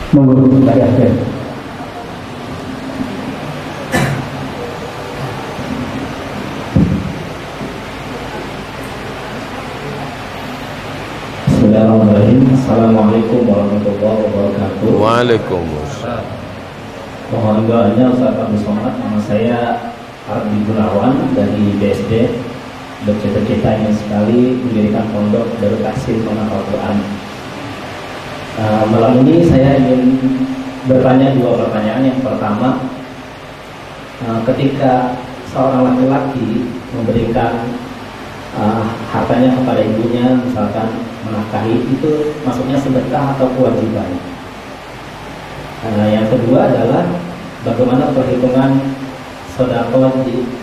Monggo dari Aceh. Bismillahirrahmanirrahim. Assalamualaikum warahmatullahi wabarakatuh. Waalaikumsalam. Mohon doanya Ustaz Abdul Somad. Nama saya Ardi Gunawan dari BSD. Bercita-cita ingin sekali mendirikan pondok Darul Tahsin Menghafal Quran. Malam ini saya ingin bertanya dua pertanyaan. Yang pertama, ketika seorang laki-laki memberikan hartanya kepada ibunya, misalkan menafkahi, itu maksudnya sedekah atau kewajiban? Yang kedua adalah bagaimana perhitungan sedekah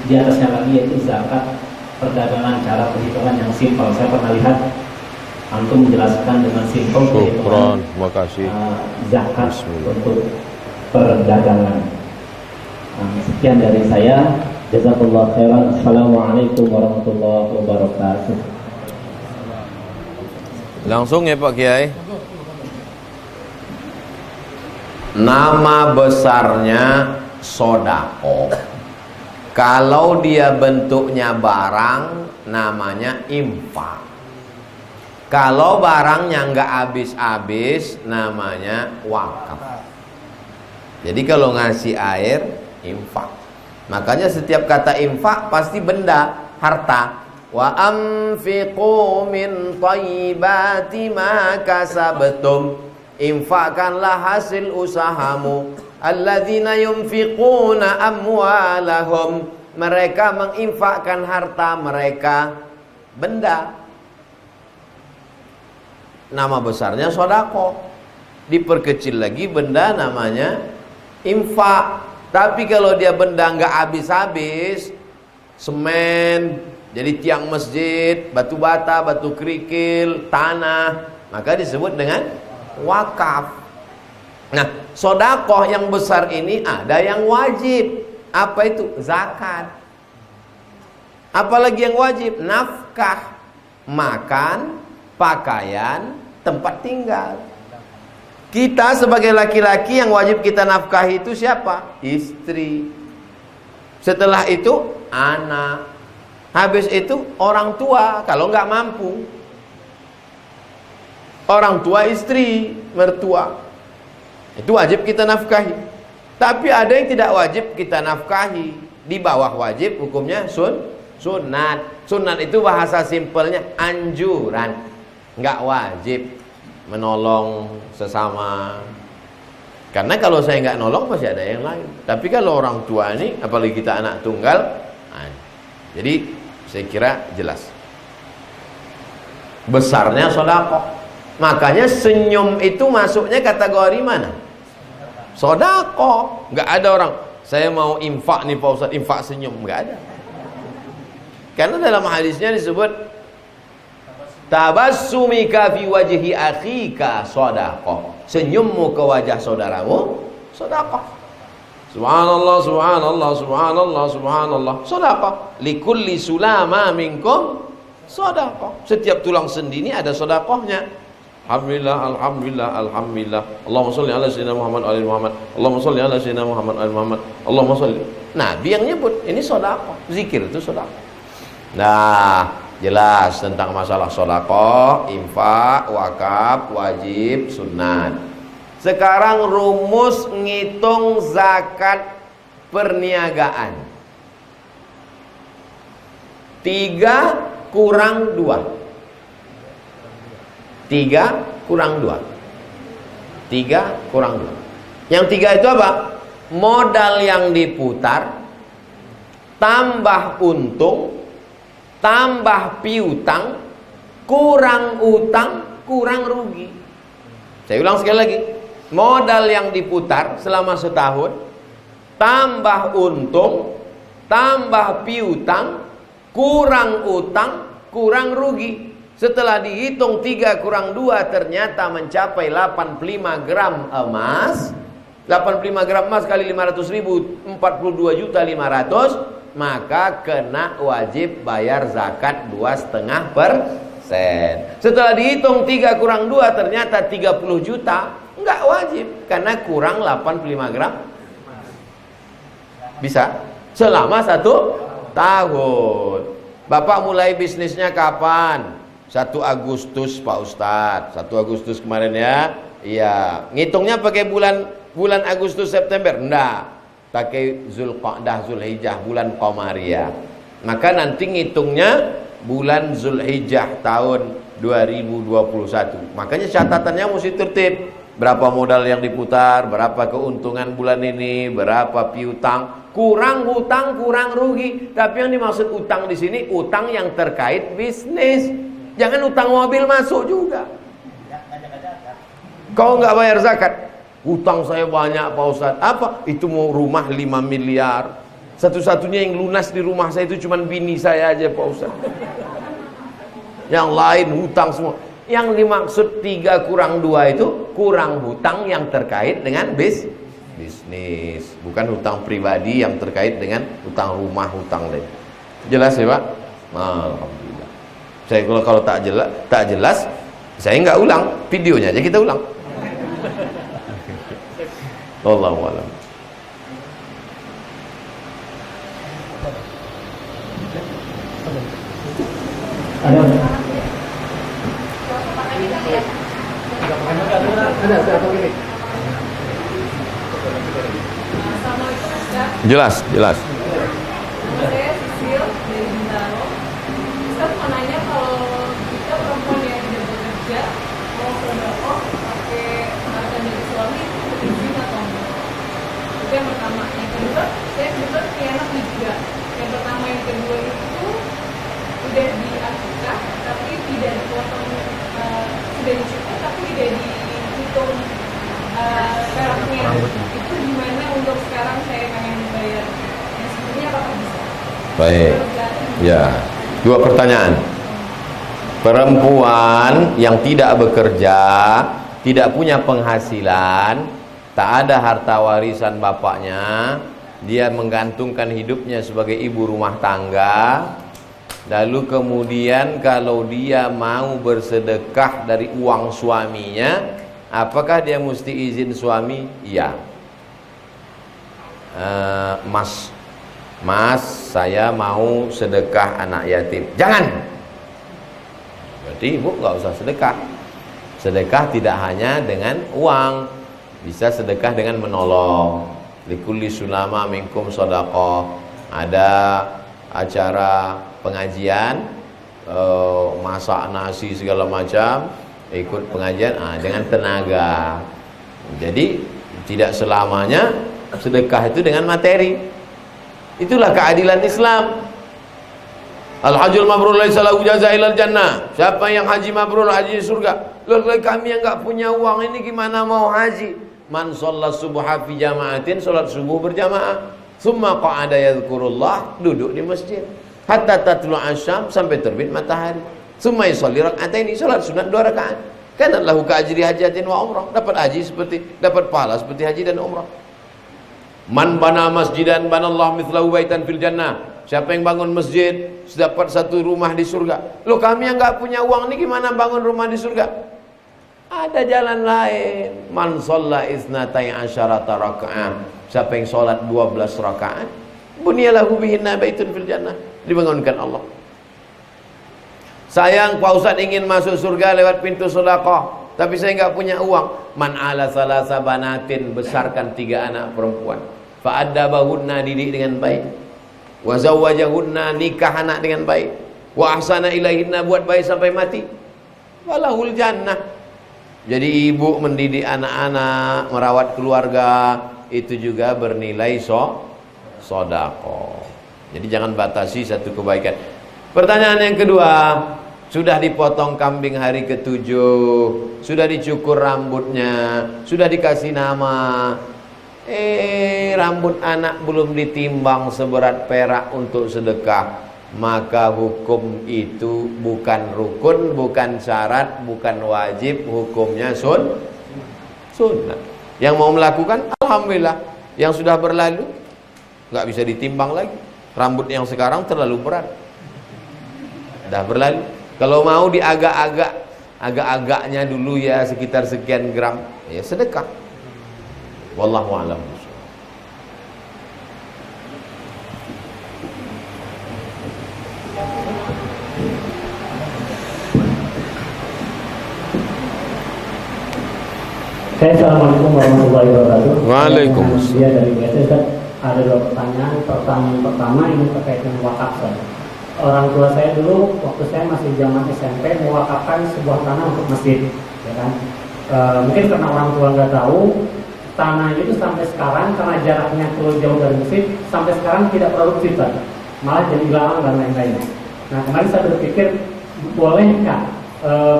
di atasnya lagi, yaitu zakat perdagangan, cara perhitungan yang simpel. Saya pernah lihat antum menjelaskan dengan simpel perhitungan zakat untuk perdagangan. Sekian dari saya. Jazakallah khairan. Assalamualaikum warahmatullahi wabarakatuh. Langsung ya Pak Kiai. Nama besarnya sodako. Kalau dia bentuknya barang, namanya infak. Kalau barangnya nggak habis-habis, namanya wakaf. Jadi kalau ngasih air, infak. Makanya setiap kata infak pasti benda, harta. Wa anfiqu min thayyibati ma kasabtum. Infakkanlah hasil usahamu. Alladzina yunfiquna amwalahum. Mereka menginfakkan harta mereka, benda. Nama besarnya sodako. Diperkecil lagi benda namanya infak. Tapi kalau dia benda nggak habis-habis, semen, jadi tiang masjid, batu bata, batu kerikil, tanah, maka disebut dengan wakaf. Nah, sodakoh yang besar ini ada yang wajib. Apa itu? Zakat. Apalagi yang wajib? Nafkah, makan, pakaian, tempat tinggal. Kita sebagai laki-laki yang wajib kita nafkahi itu siapa? Istri. Setelah itu anak. Habis itu orang tua kalau nggak mampu. Orang tua istri, mertua. Itu wajib kita nafkahi. Tapi ada yang tidak wajib kita nafkahi. Di bawah wajib hukumnya sunat. Sunat itu bahasa simpelnya anjuran. Nggak wajib menolong sesama. Karena kalau saya nggak nolong pasti ada yang lain. Tapi kalau orang tua ini, apalagi kita anak tunggal, jadi saya kira jelas. Besarnya sedekah. Makanya senyum itu masuknya kategori mana? Sedekah. Nggak ada orang, saya mau infak nih Pak Ustaz, infak senyum, nggak ada. Karena dalam hadisnya disebut tabassumika fi wajhi akhika shadaqah. Senyummu ke wajah saudaramu sedekah. Subhanallah, subhanallah, subhanallah, subhanallah. Sedekah. Likulli sulama minkum sedekah. Setiap tulang sendi ini ada sedekahnya. Alhamdulillah, alhamdulillah, alhamdulillah. Allahumma shalli ala sayyidina Muhammad wa ali Muhammad. Allahumma shalli ala sayyidina Muhammad wa ali Muhammad. Allahumma shalli. Nabi yang nyebut ini sedekah. Zikir itu sedekah. Nah, jelas tentang masalah sedekah, infak, wakaf, wajib, sunat. Sekarang rumus ngitung zakat perniagaan. 3 kurang 2. 3 kurang 2. 3 kurang 2. Yang 3 itu apa? Modal yang diputar tambah untung tambah piutang, kurang utang, kurang rugi. Saya ulang sekali lagi. Modal yang diputar selama setahun, tambah untung, tambah piutang, kurang utang, kurang rugi. Setelah dihitung 3 kurang 2 ternyata mencapai 85 gram emas. 85 gram emas kali 500 ribu, 42.500.000. Maka kena wajib bayar zakat 2,5%. Setelah dihitung 3 kurang 2 ternyata 30 juta. Enggak wajib karena kurang 85 gram. Bisa selama 1 tahun. Bapak mulai bisnisnya kapan? 1 Agustus Pak Ustadz, 1 Agustus kemarin ya. Iya, ngitungnya pakai bulan Agustus September? Enggak, pakai Zulqa'dah Zulhijjah, bulan Qamariyah. Maka nanti ngitungnya bulan Zulhijjah tahun 2021. Makanya catatannya mesti tertib. Berapa modal yang diputar, berapa keuntungan bulan ini, berapa piutang, kurang hutang, kurang rugi. Tapi yang dimaksud utang di sini utang yang terkait bisnis. Jangan utang mobil masuk juga. Kau nggak bayar zakat, utang saya banyak Pak Ustadz. Apa? Itu mau rumah 5 miliar. Satu-satunya yang lunas di rumah saya itu cuma bini saya aja Pak Ustadz. Yang lain hutang semua. Yang dimaksud 3 kurang 2 itu kurang hutang yang terkait dengan bisnis, bukan hutang pribadi yang terkait dengan hutang rumah, hutang lain. Jelas ya Pak? Alhamdulillah. Saya kalau tak jelas, saya nggak ulang, videonya aja kita ulang. Wallahu a'lam. Jelas. Saya Sisil dari Bintaro. Ustaz mau nanya, kalau kita perempuan yang tidak bekerja mau sedekah pakai harta dari suami itu izin atau enggak? Itu yang pertama. Yang kedua, saya kebetulan punya anak juga. Yang pertama, yang kedua itu udah diakikah tapi tidak dipotong, sudah dicukur tapi tidak dihitung peraknya. Itu gimana untuk sekarang saya pengen bayar yang sebelumnya, apakah bisa? Baik. Ya, 2 pertanyaan. Perempuan yang tidak bekerja, tidak punya penghasilan, tak ada harta warisan bapaknya, dia menggantungkan hidupnya sebagai ibu rumah tangga. Lalu kemudian kalau dia mau bersedekah dari uang suaminya, apakah dia mesti izin suami? Iya. Mas, saya mau sedekah anak yatim. Jangan. Berarti ibu nggak usah sedekah. Sedekah tidak hanya dengan uang, bisa sedekah dengan menolong. Likulli sulama minkum shadaqah. Ada acara pengajian, masak nasi segala macam, ikut pengajian dengan tenaga. Jadi tidak selamanya sedekah itu dengan materi. Itulah keadilan Islam. Al-hajjul mabrur laisa lahu jazaa'il jannah. Siapa yang haji mabrur, haji surga. Loh, kami yang enggak punya uang ini gimana mau haji? Man shalla subha fi jama'atin, salat subuh berjamaah. Summa qa'ada yadhkurullah, duduk di masjid. Hatta tatlu asyam, sampai terbit matahari. Summa yusalli rak'ataini, salat sunat 2 rakaat. Kana lahu ka'ajri hajatin wa umrah. Dapat haji dapat pahala seperti haji dan umrah. Man bana masjidan banallahu mithlahu baitan fil jannah. Siapa yang bangun masjid dapat 1 rumah di surga. Loh, kami yang enggak punya uang ini gimana bangun rumah di surga? Ada jalan lain. Man shalla isnatai asyarata raka'ah. Siapa yang sholat 12 rakaat, bunyalahu bihinna baitun fil jannah, dibangunkan Allah. Sayang Pak Ustadz ingin masuk surga lewat pintu sedekah, tapi saya enggak punya uang. Man ala salasa banatin, besarkan 3 anak perempuan. Fa addabahunna, didik dengan baik. Wa zawwajahunna, nikah anak dengan baik. Wa ahsana ilaihinna, buat baik sampai mati. Walahul jannah. Jadi ibu mendidik anak-anak, merawat keluarga, itu juga bernilai sedekah. Jadi jangan batasi satu kebaikan. Pertanyaan yang kedua, sudah dipotong kambing hari ke-7, sudah dicukur rambutnya, sudah dikasih nama, rambut anak belum ditimbang seberat perak untuk sedekah, maka hukum itu bukan rukun, bukan syarat, bukan wajib, hukumnya sunnah. Yang mau melakukan, alhamdulillah. Yang sudah berlalu, nggak bisa ditimbang lagi. Rambut yang sekarang terlalu berat, dah berlalu. Kalau mau diagak-agak agak-agaknya dulu ya sekitar sekian gram, ya sedekah. Wallahu a'lam. Assalamualaikum warahmatullahi wabarakatuh. Waalaikumsalam. Dia dari BSS, ada dua pertanyaan. Pertanyaan pertama ini terkait dengan wakaf. Orang tua saya dulu waktu saya masih zaman SMP mewakafkan sebuah tanah untuk masjid, ya kan? Mungkin karena orang tua nggak tahu, tanah itu sampai sekarang karena jaraknya terlalu jauh dari masjid, sampai sekarang tidak produktif, kan? Malah jadi hilang dan lain-lain. Nah, kemarin saya berpikir bolehkah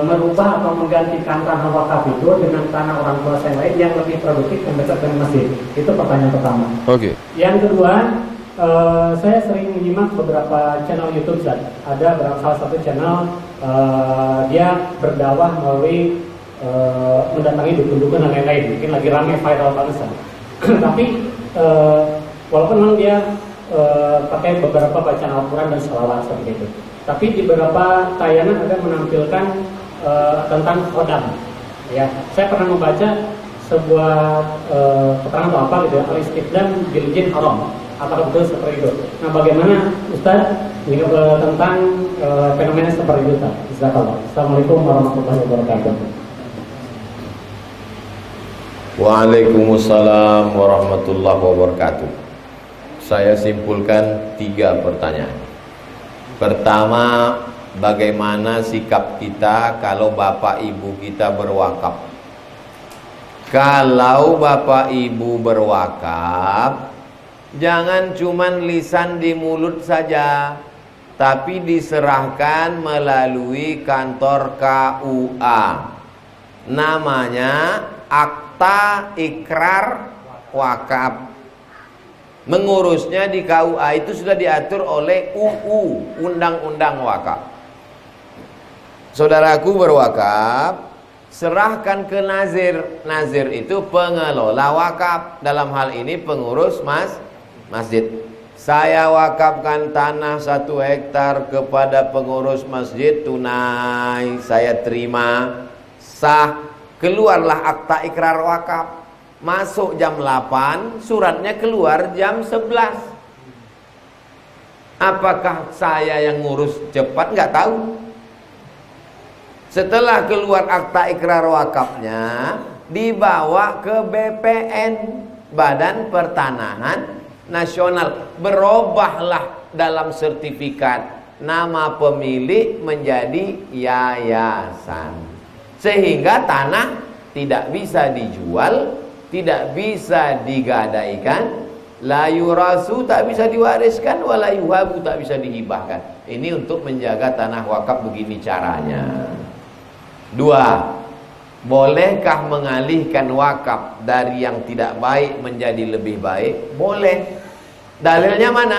merubah atau menggantikan tanah wakaf itu dengan tanah orang tua saya lain yang lebih produktif dan dekat dengan masjid? Itu pertanyaan pertama. Oke. Yang kedua, saya sering menyimak beberapa channel YouTube, Zat. Ada salah satu channel dia berdakwah melalui mendatangi dukun-dukun dan lain-lain. Mungkin lagi rame viral banget, Zat. Tapi walaupun memang dia pakai beberapa bacaan Al-Quran dan sholawat seperti itu, tapi di beberapa tayangan ada menampilkan tentang khodam. Ya, saya pernah membaca sebuah keterangan atau apa gitu, al-istidlal bil jin haram. Apakah betul seperti itu? Nah, bagaimana Ustaz tentang fenomena seperti itu, Ustaz? Jazakallah. Assalamualaikum warahmatullahi wabarakatuh. Waalaikumsalam warahmatullahi wabarakatuh. Saya simpulkan 3 pertanyaan. Pertama, bagaimana sikap kita kalau bapak ibu kita berwakaf? Kalau bapak ibu berwakaf, jangan cuman lisan di mulut saja, tapi diserahkan melalui kantor KUA. Namanya Akta Ikrar Wakaf. Mengurusnya di KUA itu sudah diatur oleh UU, Undang-Undang Wakaf. Saudaraku berwakaf, serahkan ke nazir. Nazir itu pengelola wakaf. Dalam hal ini pengurus masjid. Saya wakafkan tanah 1 hektar kepada pengurus masjid tunai. Saya terima, sah. Keluarlah akta ikrar wakaf. Masuk jam 8, suratnya keluar jam 11. Apakah saya yang ngurus cepat? Nggak tahu. Setelah keluar akta ikrar wakafnya, dibawa ke BPN, Badan Pertanahan Nasional. Berubahlah dalam sertifikat nama pemilik menjadi yayasan, sehingga tanah tidak bisa dijual, tidak bisa digadaikan, la yurasu tak bisa diwariskan, wala yuhabu tak bisa dihibahkan. Ini untuk menjaga tanah wakaf, begini caranya. 2. Bolehkah mengalihkan wakaf dari yang tidak baik menjadi lebih baik? Boleh. Dalilnya mana?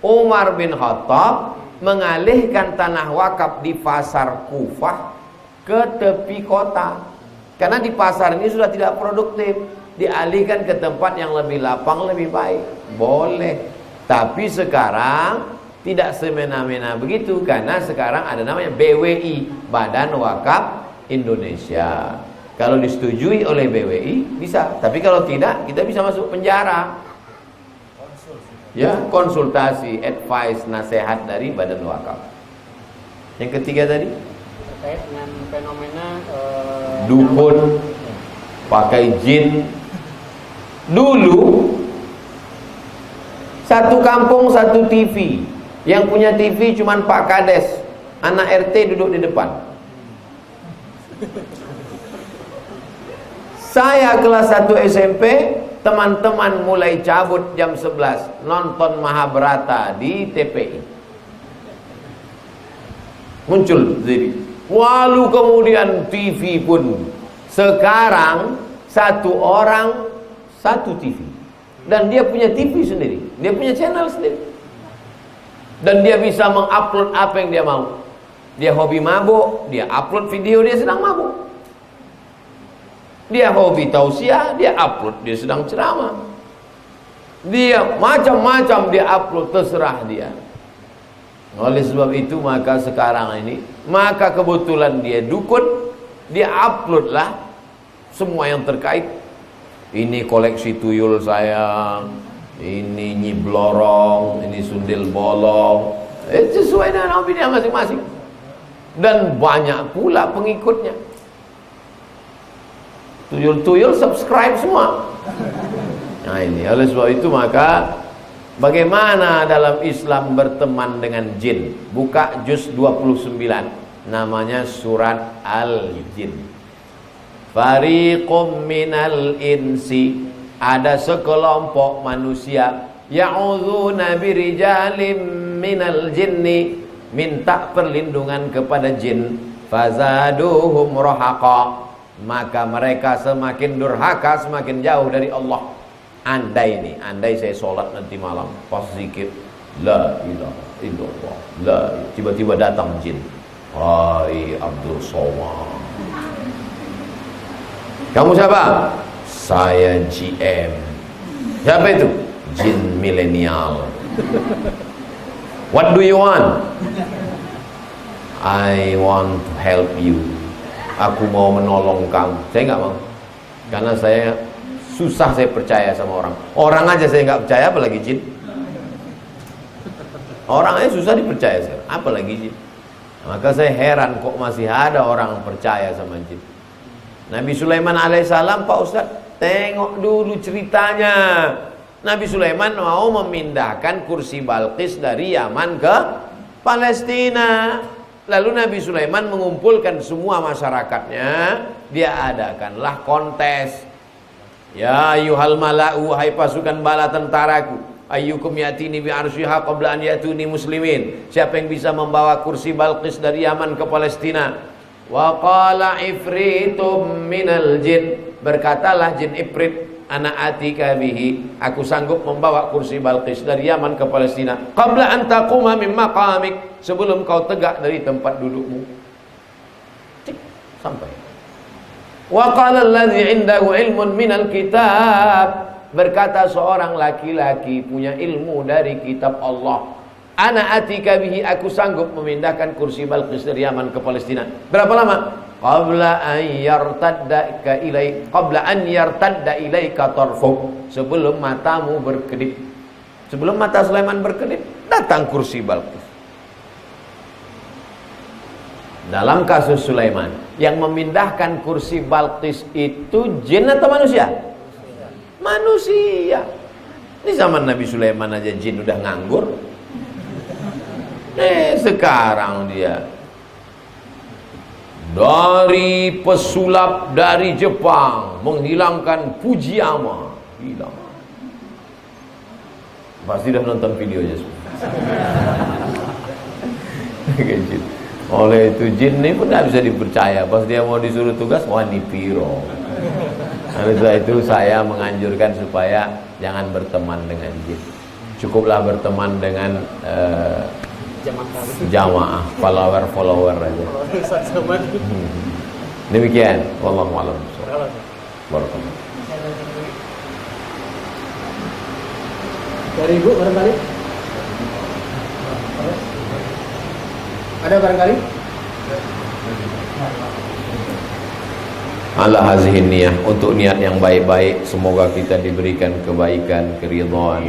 Umar bin Khattab mengalihkan tanah wakaf di pasar Kufah ke tepi kota. Karena di pasar ini sudah tidak produktif, dialihkan ke tempat yang lebih lapang, lebih baik. Boleh. Tapi sekarang tidak semena-mena begitu, karena sekarang ada namanya BWI, Badan Wakaf Indonesia. Kalau disetujui oleh BWI bisa, tapi kalau tidak kita bisa masuk penjara. Ya, konsultasi, advice, nasihat dari Badan Wakaf. Yang ketiga tadi Terkait dengan fenomena dukun pakai jin. Dulu satu kampung satu TV. Yang punya TV cuman Pak Kades, anak RT duduk di depan. Saya kelas 1 SMP, teman-teman mulai cabut jam 11 nonton Mahabharata di TPI. Muncul jadi. Lalu kemudian TV pun. Sekarang satu orang satu TV. Dan dia punya TV sendiri, dia punya channel sendiri. Dan dia bisa mengupload apa yang dia mau. Dia hobi mabuk, dia upload video dia sedang mabuk. Dia hobi tausiah, dia upload dia sedang ceramah. Dia macam-macam dia upload, terserah dia. Oleh sebab itu maka sekarang ini, maka kebetulan dia dukun, dia upload lah semua yang terkait. Ini koleksi tuyul saya, ini nyi blorong, ini sundel bolong. Sesuai dengan hobi dia masing-masing. Dan banyak pula pengikutnya. Tuyul-tuyul subscribe semua. Nah ini, oleh sebab itu maka bagaimana dalam Islam berteman dengan jin? Buka juz 29, namanya surat Al-Jin. Fariqum minal insi, ada sekelompok manusia, ya'udzuna birijalim minal jinni, minta perlindungan kepada jin, fazaduhum rahaqa, maka mereka semakin durhaka, semakin jauh dari Allah. Andai saya sholat nanti malam pas zikir la ilaha illallah, tiba-tiba datang jin, hai Abdul Somad, kamu siapa? Saya GM. Siapa itu? Jin milenial. What do you want? I want to help you. Aku mau menolong kamu. Saya nggak mau, karena saya susah saya percaya sama orang. Orang aja saya nggak percaya, apalagi jin. Orang aja susah dipercaya sekarang, apalagi jin. Maka saya heran kok masih ada orang percaya sama jin. Nabi Sulaiman alaihissalam, Pak Ustadz, tengok dulu ceritanya. Nabi Sulaiman mau memindahkan kursi Balqis dari Yaman ke Palestina. Lalu Nabi Sulaiman mengumpulkan semua masyarakatnya. Dia adakanlah kontes. Ya ayyuhal mala'u, hai pasukan bala tentaraku, ayyukum yatini bi arsyiha qabla an yatuni muslimin. Siapa yang bisa membawa kursi Balqis dari Yaman ke Palestina? Wa qala ifritum minal jin, berkatalah jin ifrit, ana atika bihi, aku sanggup membawa kursi Balqis dari Yaman ke Palestina, qabla an taquma min maqamik, sebelum kau tegak dari tempat dudukmu. Cik, sampai. Wa qala alladhi indahu ilmun minal kitab, berkata seorang laki-laki punya ilmu dari kitab Allah, ana atika bihi, aku sanggup memindahkan kursi Balqis dari Yaman ke Palestina. Berapa lama? Qabla an yartadda ilaika tarfuk, sebelum matamu berkedip. Sebelum mata Sulaiman berkedip, datang kursi Balqis. Dalam kasus Sulaiman, yang memindahkan kursi Balqis itu jin atau manusia? Manusia. Di zaman Nabi Sulaiman aja jin udah nganggur. Sekarang dia dari pesulap dari Jepang menghilangkan Fujiyama, hilang. Pasti dah nonton videonya semua. Oleh itu jin ini pun tidak bisa dipercaya. Pas dia mau disuruh tugas, wah ini piro. Oleh itu saya menganjurkan supaya jangan berteman dengan jin. Cukuplah berteman dengan jamaah, follower aja. Demikian, wallahu a'lam. Barakallahu. Dari Ibu barangkali? Ada barangkali? Ala hazihin niyah, untuk niat yang baik-baik, semoga kita diberikan kebaikan, keridhaan.